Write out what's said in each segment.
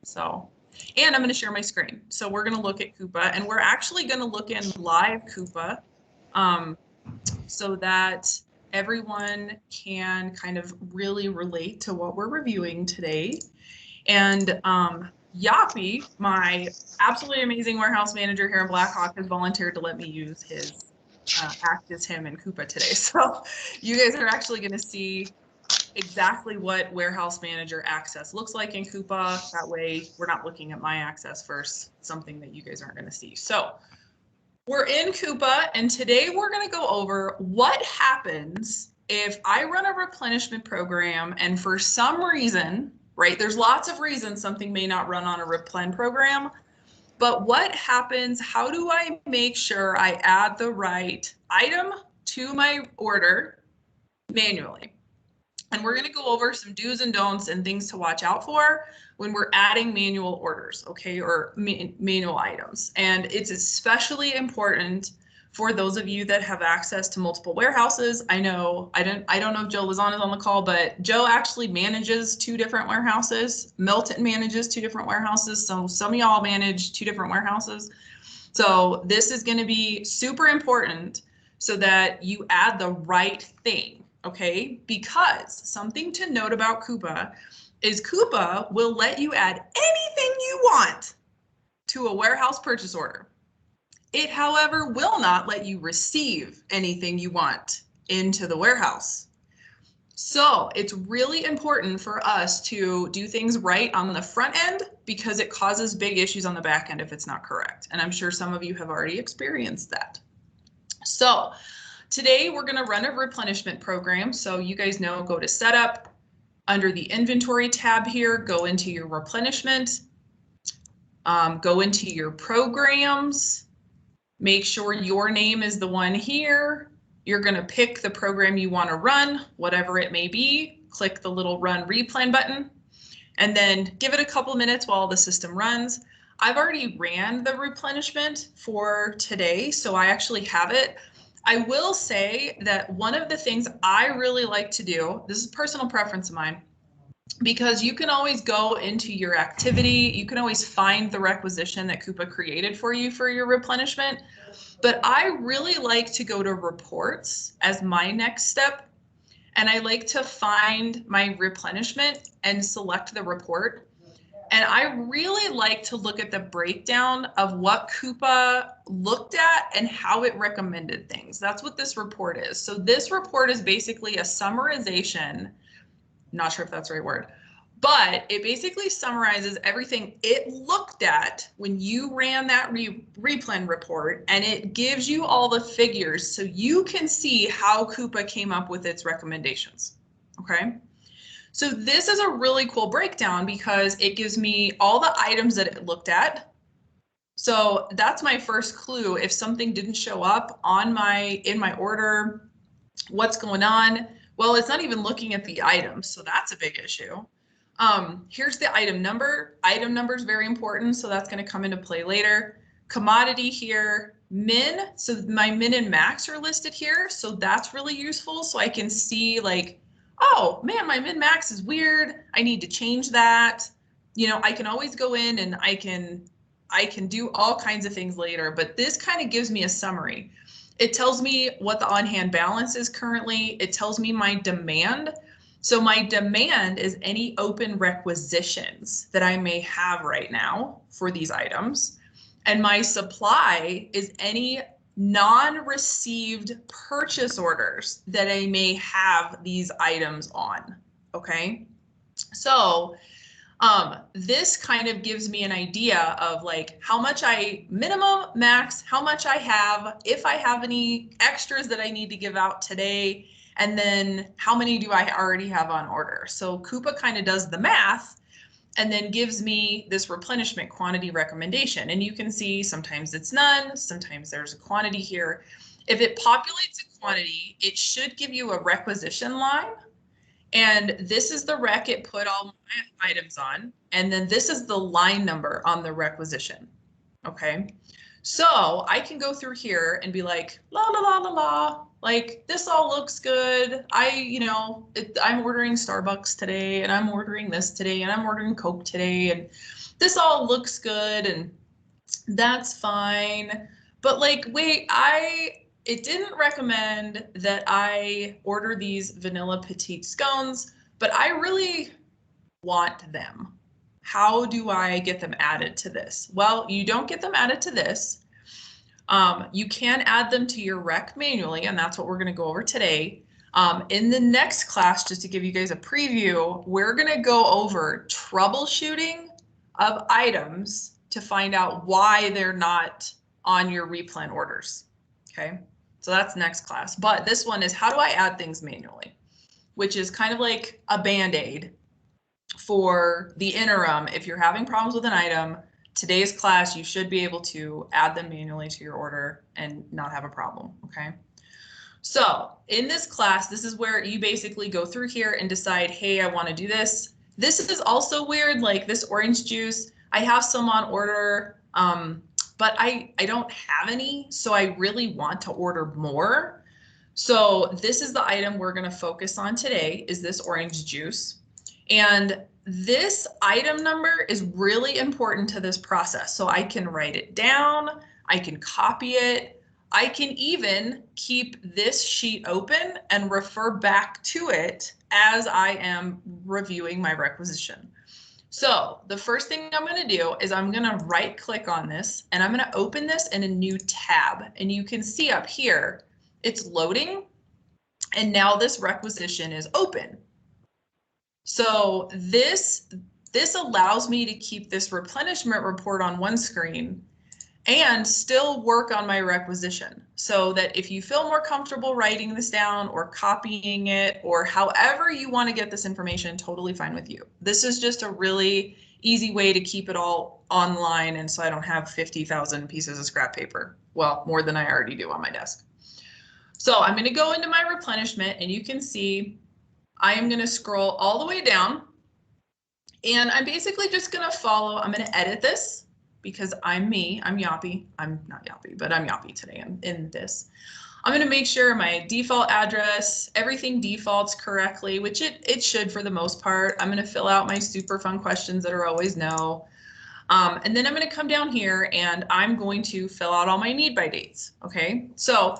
So, and I'm going to share my screen. So we're going to look at Coupa, and we're actually going to look in live Coupa so that everyone can kind of really relate to what we're reviewing today. And Yapi, my absolutely amazing warehouse manager here in Blackhawk, has volunteered to let me use his act as him in Coupa today. So you guys are actually going to see exactly what warehouse manager access looks like in Coupa. That way we're not looking at my access first, something that you guys aren't going to see. So we're in Coupa, and today we're going to go over what happens if I run a replenishment program and for some reason, right, there's lots of reasons something may not run on a replen program, but what happens, how do I make sure I add the right item to my order manually? And we're going to go over some do's and don'ts and things to watch out for when we're adding manual orders, okay, or manual items. And it's especially important for those of you that have access to multiple warehouses. I know, I don't know if Joe Lazon is on the call, but Joe actually manages 2 different warehouses. Milton manages 2 different warehouses. So some of y'all manage 2 different warehouses. So this is going to be super important so that you add the right thing. Okay, because something to note about Coupa is Coupa will let you add anything you want to a warehouse purchase order. It, however, will not let you receive anything you want into the warehouse. So it's really important for us to do things right on the front end because it causes big issues on the back end if it's not correct. And I'm sure some of you have already experienced that. So today, we're going to run a replenishment program. So you guys know, go to setup, under the inventory tab here, go into your replenishment, go into your programs, make sure your name is the one here. You're going to pick the program you want to run, whatever it may be. Click the little run replen button, and then give it a couple minutes while the system runs. I've already ran the replenishment for today, so I actually have it. I will say that one of the things I really like to do, this is personal preference of mine, because you can always go into your activity, you can always find the requisition that Coupa created for you for your replenishment, but I really like to go to reports as my next step, and I like to find my replenishment and select the report. And I really like to look at the breakdown of what Coupa looked at and how it recommended things. That's what this report is. So this report is basically a summarization, not sure if that's the right word, but it basically summarizes everything it looked at when you ran that replen report, and it gives you all the figures so you can see how Coupa came up with its recommendations, okay? So this is a really cool breakdown because it gives me all the items that it looked at. So that's my first clue. If something didn't show up on in my order, what's going on? Well, it's not even looking at the items, so that's a big issue. Here's the item number. Item number is very important, so that's going to come into play later. Commodity here, min. So my min and max are listed here, so that's really useful. So I can see like, oh man, my min max is weird. I need to change that. You know, I can always go in and I can do all kinds of things later, but this kind of gives me a summary. It tells me what the on-hand balance is currently. It tells me my demand. So my demand is any open requisitions that I may have right now for these items. And my supply is any non-received purchase orders that I may have these items on, okay? So this kind of gives me an idea of like how much minimum, max, how much I have, if I have any extras that I need to give out today, and then how many do I already have on order. So Coupa kind of does the math and then gives me this replenishment quantity recommendation. And you can see sometimes it's none, sometimes there's a quantity here. If it populates a quantity, it should give you a requisition line. And this is the rec it put all my items on. And then this is the line number on the requisition. Okay. So I can go through here and be like, la, la, la, la, la. like, this all looks good. I'm ordering Starbucks today, and I'm ordering this today, and I'm ordering Coke today, and this all looks good, and that's fine. But like, wait, it didn't recommend that I order these vanilla petite scones, but I really want them. How do I get them added to this? Well, you don't get them added to this. You can add them to your rec manually, and that's what we're going to go over today. In the next class, just to give you guys a preview, we're going to go over troubleshooting of items to find out why they're not on your replen orders. Okay, so that's next class. But this one is how do I add things manually, which is kind of like a Band-Aid for the interim. If you're having problems with an item, today's class, you should be able to add them manually to your order and not have a problem, okay? So in this class, this is where you basically go through here and decide, hey, I want to do this. This is also weird, like this orange juice. I have some on order, but I don't have any, so I really want to order more. So this is the item we're going to focus on today, is this orange juice. And this item number is really important to this process. So I can write it down, I can copy it, I can even keep this sheet open and refer back to it as I am reviewing my requisition. So the first thing I'm going to do is I'm going to right click on this and I'm going to open this in a new tab. And you can see up here, it's loading. And now this requisition is open. So this allows me to keep this replenishment report on one screen and still work on my requisition, so that if you feel more comfortable writing this down or copying it or however you want to get this information, totally fine with you. This is just a really easy way to keep it all online, and so I don't have 50,000 pieces of scrap paper. Well, more than I already do on my desk. So I'm going to go into my replenishment, and you can see I am going to scroll all the way down, and I'm basically just going to follow. I'm going to edit this because I'm me. I'm Yoppy. I'm not Yoppy, but I'm Yoppy today. I'm in this. I'm going to make sure my default address, everything defaults correctly, which it should for the most part. I'm going to fill out my super fun questions that are always no. And then I'm going to come down here and I'm going to fill out all my need by dates. Okay, so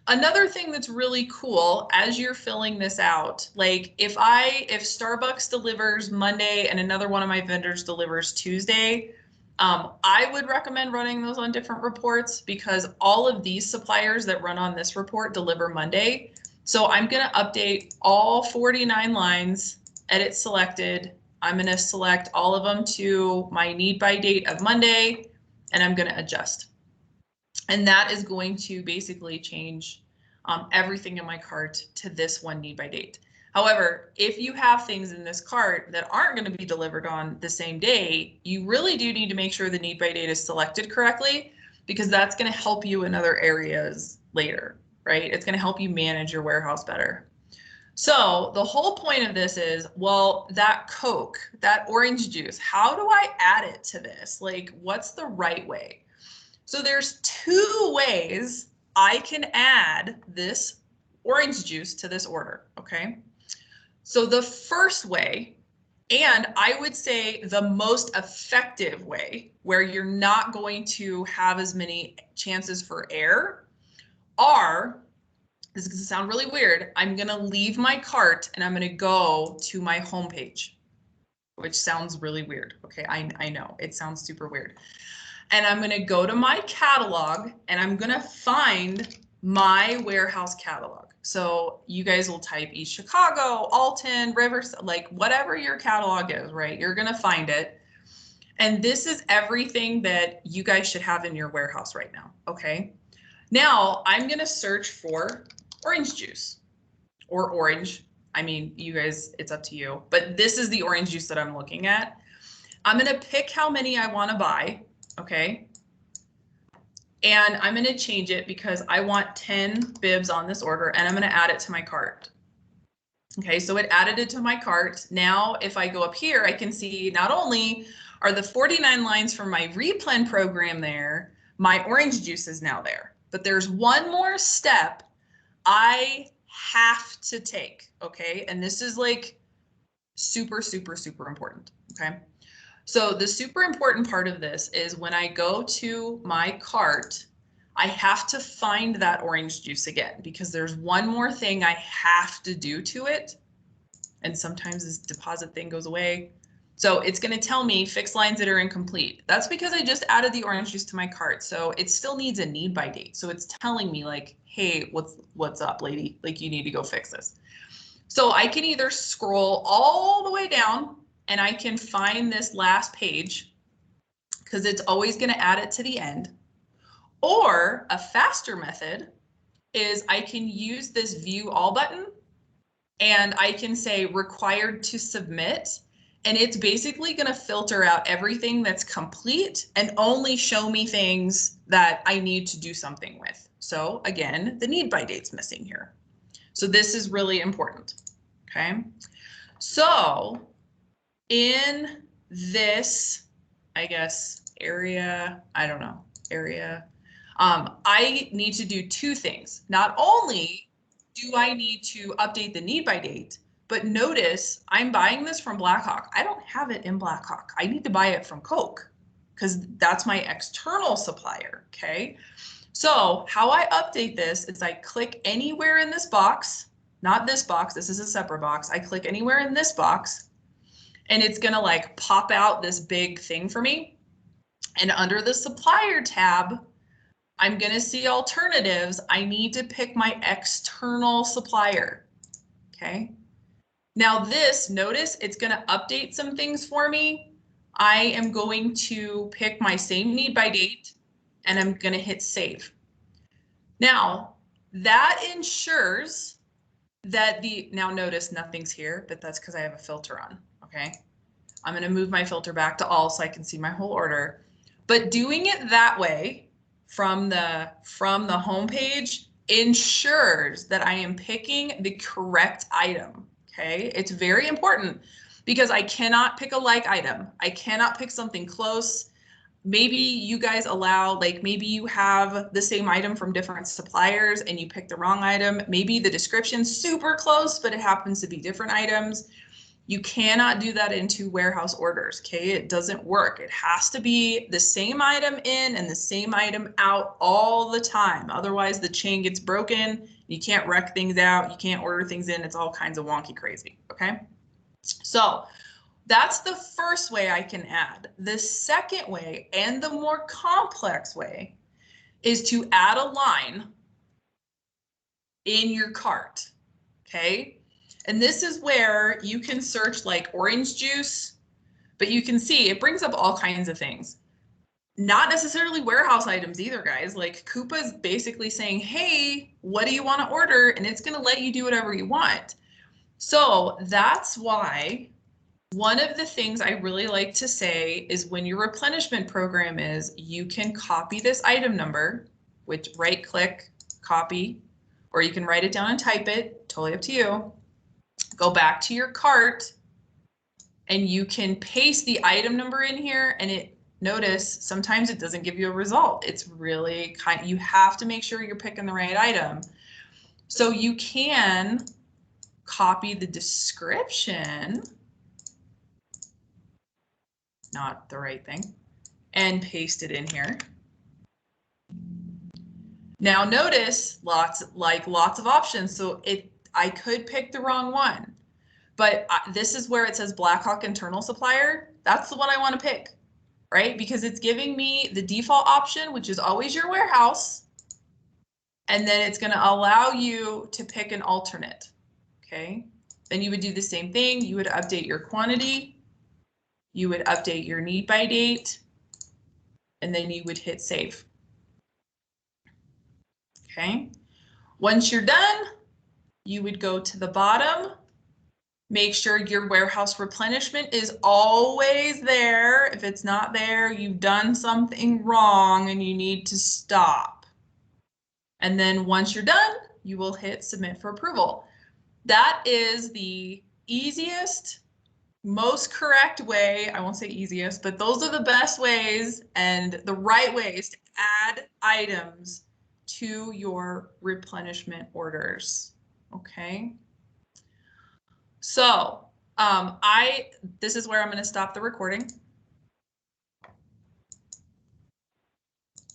another thing that's really cool as you're filling this out, like if Starbucks delivers Monday and another one of my vendors delivers Tuesday, I would recommend running those on different reports because all of these suppliers that run on this report deliver Monday. So I'm going to update all 49 lines, edit selected. I'm going to select all of them to my need by date of Monday, and I'm going to adjust. And that is going to basically change everything in my cart to this one need by date. However, if you have things in this cart that aren't going to be delivered on the same day, you really do need to make sure the need by date is selected correctly, because that's going to help you in other areas later, right? It's going to help you manage your warehouse better. So the whole point of this is, well, that Coke, that orange juice, how do I add it to this? Like, what's the right way? So there's two ways I can add this orange juice to this order, okay? So the first way, and I would say the most effective way, where you're not going to have as many chances for error, this is going to sound really weird, I'm going to leave my cart and I'm going to go to my home page, which sounds really weird. Okay, I know it sounds super weird. And I'm going to go to my catalog and I'm going to find my warehouse catalog. So you guys will type East Chicago, Alton, Rivers, like whatever your catalog is, right? You're going to find it. And this is everything that you guys should have in your warehouse right now. Okay. Now I'm going to search for orange juice or orange. I mean, you guys, it's up to you, but this is the orange juice that I'm looking at. I'm going to pick how many I want to buy. Okay. And I'm going to change it because I want 10 bibs on this order and I'm going to add it to my cart. Okay, so it added it to my cart. Now, if I go up here, I can see not only are the 49 lines from my replen program there, my orange juice is now there. But there's one more step I have to take, okay? And this is like super, super, super important, okay? So the super important part of this is when I go to my cart, I have to find that orange juice again because there's one more thing I have to do to it. And sometimes this deposit thing goes away. So it's going to tell me fix lines that are incomplete. That's because I just added the orange juice to my cart. So it still needs a need by date. So it's telling me like, hey, what's up, lady? Like you need to go fix this. So I can either scroll all the way down and I can find this last page because it's always going to add it to the end. Or a faster method is I can use this view all button and I can say required to submit. And it's basically going to filter out everything that's complete and only show me things that I need to do something with. So again, the need by date's missing here. So this is really important. Okay. So in this, I guess, area, I don't know, area, I need to do two things. Not only do I need to update the need by date, but notice I'm buying this from Blackhawk. I don't have it in Blackhawk. I need to buy it from Coke because that's my external supplier, okay? So how I update this is I click anywhere in this box, not this box, this is a separate box. I click anywhere in this box and it's gonna like pop out this big thing for me. And under the supplier tab, I'm going to see alternatives. I need to pick my external supplier. Okay. Now this, notice it's going to update some things for me. I am going to pick my same need by date and I'm going to hit save. Now that ensures that now notice nothing's here, but that's because I have a filter on. Okay. I'm going to move my filter back to all so I can see my whole order. But doing it that way, from the home page ensures that I am picking the correct item. Okay, it's very important because I cannot pick a like item. I cannot pick something close. Maybe you guys allow, like maybe you have the same item from different suppliers and you pick the wrong item. Maybe the description's super close, but it happens to be different items. You cannot do that into warehouse orders, okay? It doesn't work. It has to be the same item in and the same item out all the time. Otherwise, the chain gets broken. You can't rec things out. You can't order things in. It's all kinds of wonky crazy, okay? So that's the first way I can add. The second way, and the more complex way, is to add a line in your cart, okay? And this is where you can search like orange juice, but you can see it brings up all kinds of things. Not necessarily warehouse items either, guys. Like Coupa's basically saying, hey, what do you want to order? And it's going to let you do whatever you want. So that's why one of the things I really like to say is when your replenishment program is, you can copy this item number, which right click, copy, or you can write it down and type it, totally up to you. Go back to your cart and you can paste the item number in here and notice sometimes it doesn't give you a result. It's really you have to make sure you're picking the right item. So you can copy the description, not the right thing, and paste it in here. Now notice lots of options. So I could pick the wrong one, but this is where it says Blackhawk internal supplier. That's the one I want to pick, right? Because it's giving me the default option, which is always your warehouse. And then it's going to allow you to pick an alternate. Okay. Then you would do the same thing. You would update your quantity. You would update your need by date. And then you would hit save. Okay. Once you're done, you would go to the bottom, make sure your warehouse replenishment is always there. If it's not there, you've done something wrong and you need to stop. And then once you're done, you will hit submit for approval. That is the easiest, most correct way. I won't say easiest, but those are the best ways and the right ways to add items to your replenishment orders. Okay. So this is where I'm going to stop the recording.